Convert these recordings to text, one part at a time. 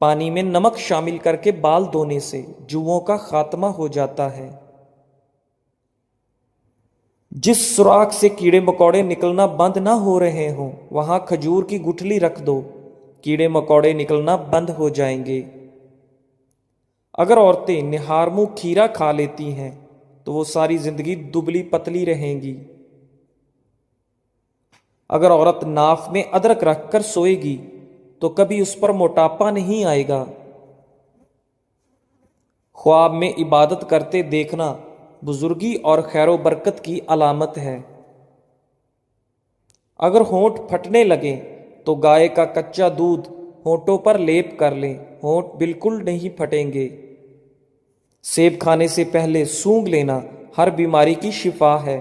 پانی میں نمک شامل کر کے بال دھونے سے جوؤں کا خاتمہ ہو جاتا ہے۔ جس سوراخ سے کیڑے مکوڑے نکلنا بند نہ ہو رہے ہوں وہاں کھجور کی گٹھلی رکھ دو، کیڑے مکوڑے نکلنا بند ہو جائیں گے۔ اگر عورتیں نہار منہ کھیرا کھا لیتی ہیں تو وہ ساری زندگی دبلی پتلی رہیں گی۔ اگر عورت ناف میں ادرک رکھ کر سوئے گی تو کبھی اس پر موٹاپا نہیں آئے گا۔ خواب میں عبادت کرتے دیکھنا بزرگی اور خیر و برکت کی علامت ہے۔ اگر ہونٹ پھٹنے لگے تو گائے کا کچا دودھ ہونٹوں پر لیپ کر لیں، ہونٹ بالکل نہیں پھٹیں گے۔ سیب کھانے سے پہلے سونگھ لینا ہر بیماری کی شفا ہے۔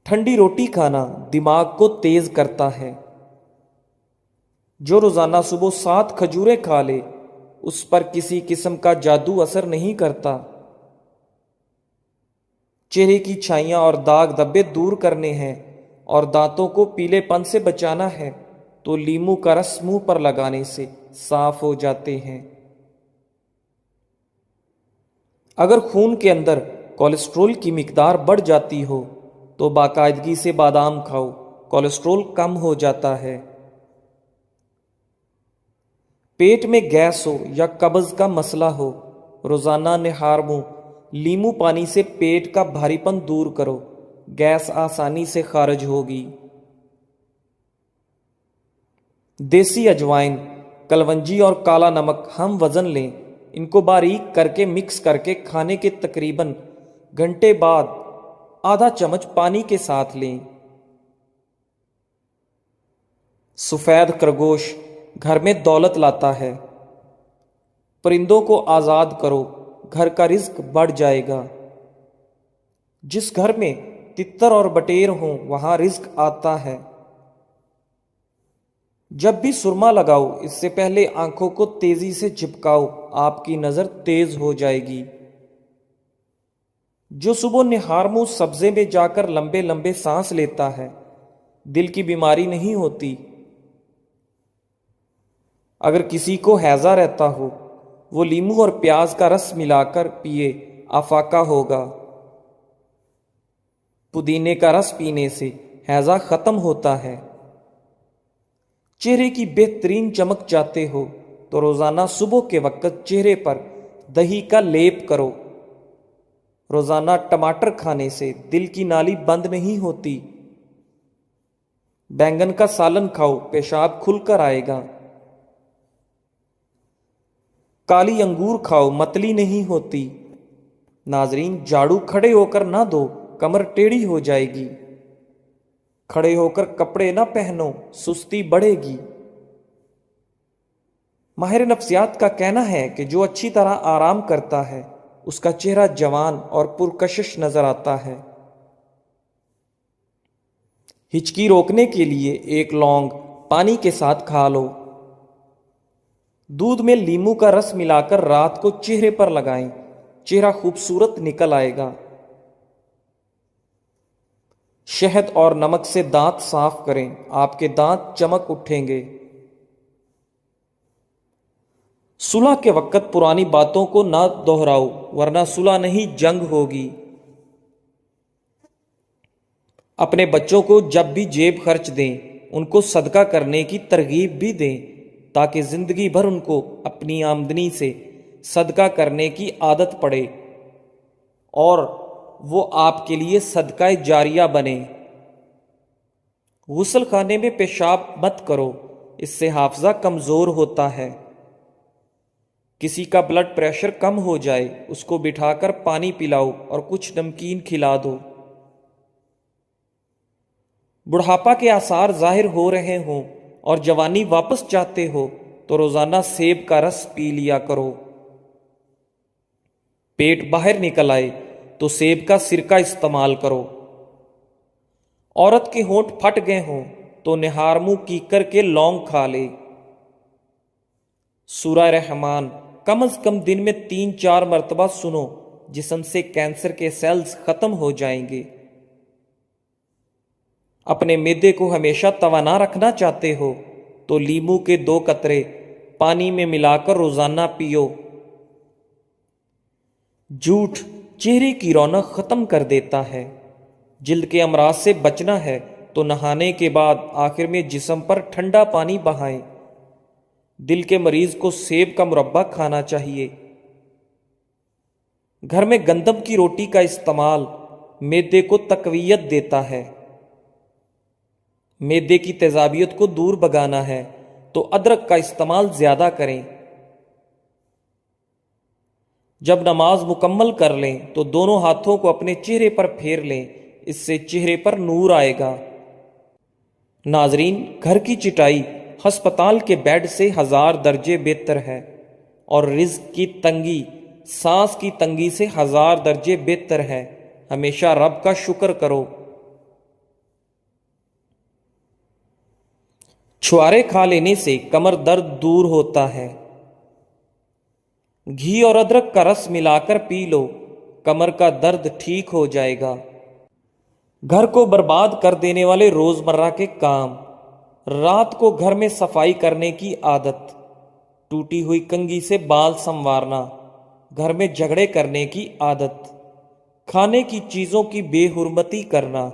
ٹھنڈی روٹی کھانا دماغ کو تیز کرتا ہے۔ جو روزانہ صبح 7 کھجوریں کھا لے اس پر کسی قسم کا جادو اثر نہیں کرتا۔ چہرے کی چھائیاں اور داغ دھبے دور کرنے ہیں اور دانتوں کو پیلے پن سے بچانا ہے تو لیموں کا رس منہ پر لگانے سے صاف ہو جاتے ہیں۔ اگر خون کے اندر کولیسٹرول کی مقدار بڑھ جاتی ہو تو باقاعدگی سے بادام کھاؤ، کولیسٹرول کم ہو جاتا ہے۔ پیٹ میں گیس ہو یا قبض کا مسئلہ ہو، روزانہ نہار منہ لیمو پانی سے پیٹ کا بھاری پن دور کرو، گیس آسانی سے خارج ہوگی۔ دیسی اجوائن، کلونجی اور کالا نمک ہم وزن لیں، ان کو باریک کر کے مکس کر کے کھانے کے تقریباً گھنٹے بعد آدھا چمچ پانی کے ساتھ لیں۔ سفید خرگوش گھر میں دولت لاتا ہے۔ پرندوں کو آزاد کرو، گھر کا رزق بڑھ جائے گا۔ جس گھر میں تتر اور بٹیر ہوں وہاں رزق آتا ہے۔ جب بھی سرما لگاؤ اس سے پہلے آنکھوں کو تیزی سے جھپکاؤ، آپ کی نظر تیز ہو جائے گی۔ جو صبح نہار منہ سبزے میں جا کر لمبے لمبے سانس لیتا ہے دل کی بیماری نہیں ہوتی۔ اگر کسی کو ہیضہ رہتا ہو وہ لیموں اور پیاز کا رس ملا کر پیے، افاقہ ہوگا۔ پودینے کا رس پینے سے ہیضہ ختم ہوتا ہے۔ چہرے کی بہترین چمک چاہتے ہو تو روزانہ صبح کے وقت چہرے پر دہی کا لیپ کرو۔ روزانہ ٹماٹر کھانے سے دل کی نالی بند نہیں ہوتی۔ بینگن کا سالن کھاؤ، پیشاب کھل کر آئے گا۔ کالی انگور کھاؤ، متلی نہیں ہوتی۔ ناظرین، جھاڑو کھڑے ہو کر نہ دو، کمر ٹیڑھی ہو جائے گی۔ کھڑے ہو کر کپڑے نہ پہنو، سستی بڑھے گی۔ ماہر نفسیات کا کہنا ہے کہ جو اچھی طرح آرام کرتا ہے اس کا چہرہ جوان اور پرکشش نظر آتا ہے۔ ہچکی روکنے کے لیے 1 لونگ پانی کے ساتھ کھا لو۔ دودھ میں لیموں کا رس ملا کر رات کو چہرے پر لگائیں، چہرہ خوبصورت نکل آئے گا۔ شہد اور نمک سے دانت صاف کریں، آپ کے دانت چمک اٹھیں گے۔ صلح کے وقت پرانی باتوں کو نہ دہراؤ ورنہ صلح نہیں جنگ ہوگی۔ اپنے بچوں کو جب بھی جیب خرچ دیں ان کو صدقہ کرنے کی ترغیب بھی دیں تاکہ زندگی بھر ان کو اپنی آمدنی سے صدقہ کرنے کی عادت پڑے اور وہ آپ کے لیے صدقہ جاریہ بنے۔ غسل خانے میں پیشاب مت کرو، اس سے حافظہ کمزور ہوتا ہے۔ کسی کا بلڈ پریشر کم ہو جائے اس کو بٹھا کر پانی پلاؤ اور کچھ نمکین کھلا دو۔ بڑھاپا کے آثار ظاہر ہو رہے ہوں اور جوانی واپس چاہتے ہو تو روزانہ سیب کا رس پی لیا کرو۔ پیٹ باہر نکل آئے تو سیب کا سرکہ استعمال کرو۔ عورت کے ہونٹ پھٹ گئے ہوں تو نہار منہ کیکر کے لونگ کھا لے۔ سورہ رحمان کم از کم دن میں 3-4 مرتبہ سنو، جسم سے کینسر کے سیلز ختم ہو جائیں گے۔ اپنے معدے کو ہمیشہ توانا رکھنا چاہتے ہو تو لیمو کے 2 قطرے پانی میں ملا کر روزانہ پیو۔ جھوٹ چہرے کی رونق ختم کر دیتا ہے۔ جلد کے امراض سے بچنا ہے تو نہانے کے بعد آخر میں جسم پر ٹھنڈا پانی بہائیں۔ دل کے مریض کو سیب کا مربع کھانا چاہیے۔ گھر میں گندم کی روٹی کا استعمال معدے کو تقویت دیتا ہے۔ معدے کی تیزابیت کو دور بھگانا ہے تو ادرک کا استعمال زیادہ کریں۔ جب نماز مکمل کر لیں تو دونوں ہاتھوں کو اپنے چہرے پر پھیر لیں، اس سے چہرے پر نور آئے گا۔ ناظرین، گھر کی چٹائی ہسپتال کے بیڈ سے 1000 درجے بہتر ہے، اور رزق کی تنگی سانس کی تنگی سے 1000 درجے بہتر ہے۔ ہمیشہ رب کا شکر کرو۔ چھوارے کھا لینے سے کمر درد دور ہوتا ہے۔ گھی اور ادرک کا رس ملا کر پی لو، کمر کا درد ٹھیک ہو جائے گا۔ گھر کو برباد کر دینے والے روزمرہ کے کام: رات کو گھر میں صفائی کرنے کی عادت، ٹوٹی ہوئی کنگھی سے بال سنوارنا، گھر میں جھگڑے کرنے کی عادت، کھانے کی چیزوں کی بے حرمتی کرنا۔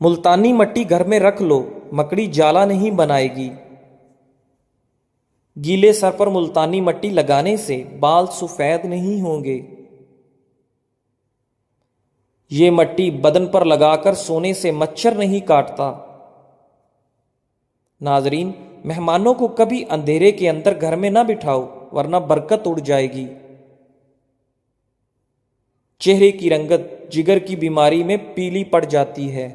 ملتانی مٹی گھر میں رکھ لو، مکڑی جالا نہیں بنائے گی۔ گیلے سر پر ملتانی مٹی لگانے سے بال سفید نہیں ہوں گے۔ یہ مٹی بدن پر لگا کر سونے سے مچھر نہیں کاٹتا۔ ناظرین، مہمانوں کو کبھی اندھیرے کے اندر گھر میں نہ بٹھاؤ ورنہ برکت اڑ جائے گی۔ چہرے کی رنگت جگر کی بیماری میں پیلی پڑ جاتی ہے۔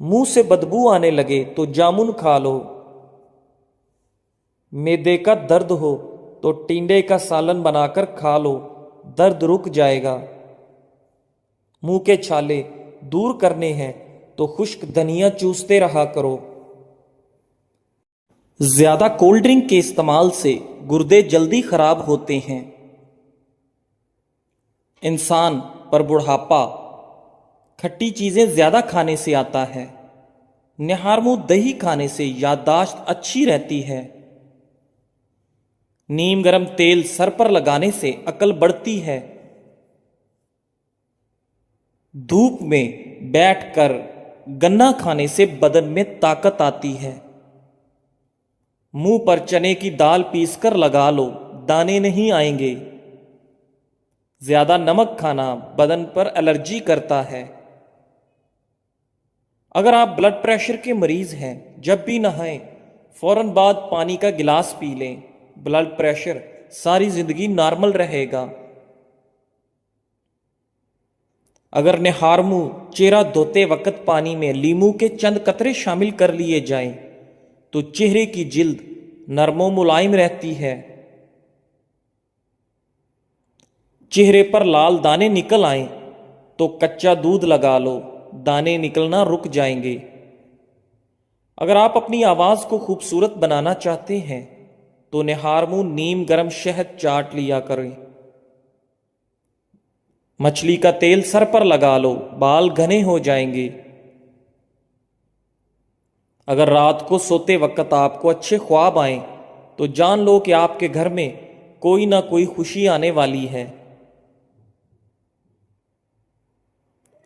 منہ سے بدبو آنے لگے تو جامن کھا لو۔ معدے کا درد ہو تو ٹینڈے کا سالن بنا کر کھا لو، درد رک جائے گا۔ منہ کے چھالے دور کرنے ہیں تو خشک دھنیا چوستے رہا کرو۔ زیادہ کولڈ ڈرنک کے استعمال سے گردے جلدی خراب ہوتے ہیں۔ انسان پر بڑھاپا کھٹی چیزیں زیادہ کھانے سے آتا ہے۔ نہار منہ دہی کھانے سے یادداشت اچھی رہتی ہے۔ نیم گرم تیل سر پر لگانے سے عقل بڑھتی ہے۔ دھوپ میں بیٹھ کر گنا کھانے سے بدن میں طاقت آتی ہے۔ منہ پر چنے کی دال پیس کر لگا لو، دانے نہیں آئیں گے۔ زیادہ نمک کھانا بدن پر الرجی کرتا ہے۔ اگر آپ بلڈ پریشر کے مریض ہیں، جب بھی نہائیں فوراً بعد پانی کا گلاس پی لیں، بلڈ پریشر ساری زندگی نارمل رہے گا۔ اگر نہار منہ چہرہ دھوتے وقت پانی میں لیمو کے چند قطرے شامل کر لیے جائیں تو چہرے کی جلد نرم و ملائم رہتی ہے۔ چہرے پر لال دانے نکل آئیں تو کچا دودھ لگا لو، دانے نکلنا رک جائیں گے۔ اگر آپ اپنی آواز کو خوبصورت بنانا چاہتے ہیں تو نہار منہ نیم گرم شہد چاٹ لیا کریں۔ مچھلی کا تیل سر پر لگا لو، بال گھنے ہو جائیں گے۔ اگر رات کو سوتے وقت آپ کو اچھے خواب آئیں تو جان لو کہ آپ کے گھر میں کوئی نہ کوئی خوشی آنے والی ہے۔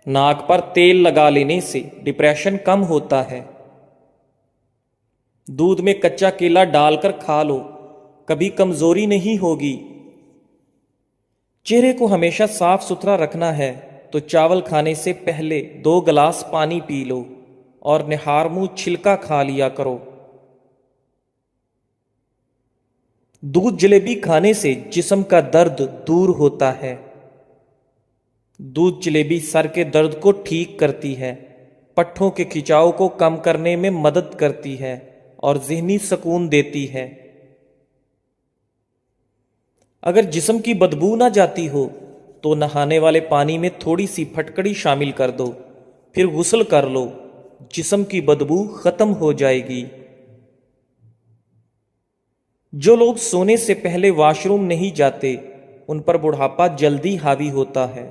ناک پر تیل لگا لینے سے ڈپریشن کم ہوتا ہے۔ دودھ میں کچا کیلا ڈال کر کھا لو، کبھی کمزوری نہیں ہوگی۔ چہرے کو ہمیشہ صاف ستھرا رکھنا ہے تو چاول کھانے سے پہلے 2 گلاس پانی پی لو اور نہار منہ چھلکا کھا لیا کرو۔ دودھ جلیبی کھانے سے جسم کا درد دور ہوتا ہے۔ دودھ جلیبی سر کے درد کو ٹھیک کرتی ہے، پٹھوں کے کھچاؤ کو کم کرنے میں مدد کرتی ہے اور ذہنی سکون دیتی ہے۔ اگر جسم کی بدبو نہ جاتی ہو تو نہانے والے پانی میں تھوڑی سی پھٹکڑی شامل کر دو، پھر غسل کر لو، جسم کی بدبو ختم ہو جائے گی۔ جو لوگ سونے سے پہلے واش روم نہیں جاتے ان پر بڑھاپا جلدی حاوی ہوتا ہے۔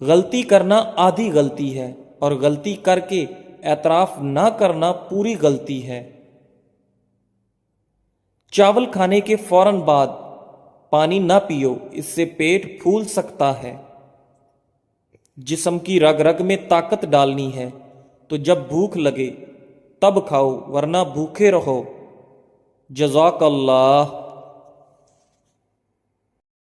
غلطی کرنا آدھی غلطی ہے اور غلطی کر کے اعتراف نہ کرنا پوری غلطی ہے۔ چاول کھانے کے فوراً بعد پانی نہ پیو، اس سے پیٹ پھول سکتا ہے۔ جسم کی رگ رگ میں طاقت ڈالنی ہے تو جب بھوک لگے تب کھاؤ، ورنہ بھوکے رہو۔ جزاک اللہ۔